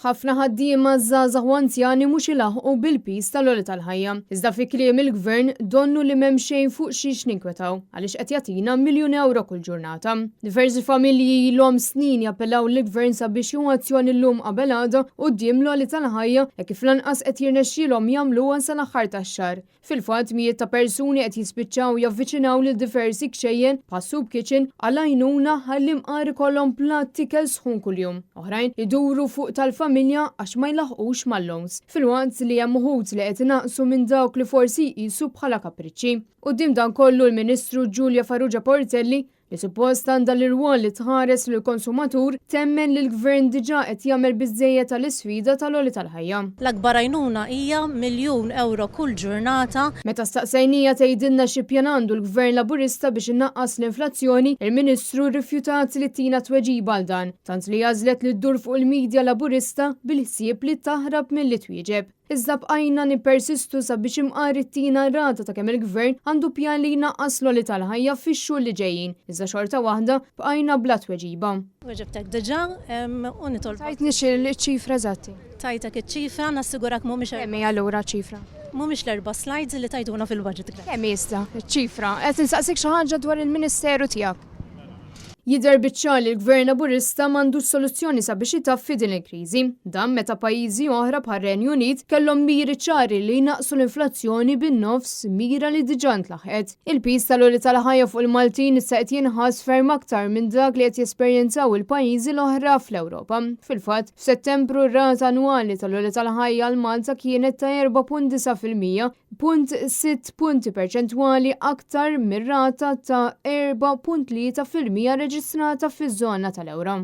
ħafna ħaddiema żgħażagħ u anzjani mhux ilaħqu bil-pis tal-għoli tal-ħajja. Iżda fi kliem il-Gvern donnu li m'hemm xejn fuq xiex ninkwetaw għaliex qed jagħtina miljun euro kull ġurnata. Diversi familji ilhom snin jappellaw lill-Gvern sabiex jieħu azzjoni llum qabel għada quddiem l-għoli tal-ħajja e kif lanqas qed jirnexxielhom jagħmluha sal-aħħar tax-xahar. Fil-fatt mijiet ta' persuni qed jispiċċaw javviċinaw lil diversi kxejjen pa' soup kitchen għal għajnuna ħalli mqar ikollhom platt ikel sħun kuljum. Oħrajn iduru fuq tal-familja għax ma jlaħqux mal-lowns. Fil-waqt li hemm uħud li qed inaqsu minn dawk li forsi jqisu bħala kapriċċi. Quddiem dan kollu l-Ministru Giulia Farrugia Portelli li suppost għandha l-irwol li tħares lill konsumatur temmen li l-Gvern diġà qed jagħmel biżżejjed tal-isfida tal-għoli tal-ħajja. L-akbar għajnuna hija miljun euro kull ġurnata. Meta staqsejnija tgħidilna xi pjan għandu l-Gvern Laburista biex innaqqas l-inflazzjoni, il-Ministru rrifjutat li tina tweġiba għal dan, tant li għażlet li ddur fuq il-medja Laburista bil-ħsieb li taħrab milli twieġeb. Iżda bqajna nippersistu sabiex imqar tina rata ta' kemm il-Gvern għandu pjan li jnaqqas l-għoli tal-ħajja fix-xhur li ġejjin. Iżda xorta waħda bqajna bla tweġiba. Weġibtek diġà u nitolbu. Tajtni x-ċifra eżatti. Tajtek iċ-ċifra nasigurak mhumiex Kemm hija allura ċifra? mhumiex l-erba' slides li tajtuna fil-budget. Kemm jista' ċ-ċifra? Qed insaqsik xi ħaġa dwar il-Ministeru tiegħek. Jidher biċ-ċar li l-Gvern Laburista m'għandux soluzzjoni sabiex itaffi din il-kriżi. Dan meta pajjiżi oħra bħar-Renju Unit kellhom miri ċari li jnaqsu l-inflazzjoni bin-nofs mira li diġà ntlaħqet. Il-pis tal-għoli tal-ħajja fuq il-Maltin issa qed jinħass ferm aktar minn dak li qed jesperjenzaw il-pajjiżi l-oħra fl-Ewropa. Fil-fatt, f'Settembru r-rata annwali tal-għoli tal-ħajja għal Malta kienet ta' 4.9%, 0.6 punti perċentwali aktar mir-rata ta' 4.3% reġistrata fiż-żona tal-ewro.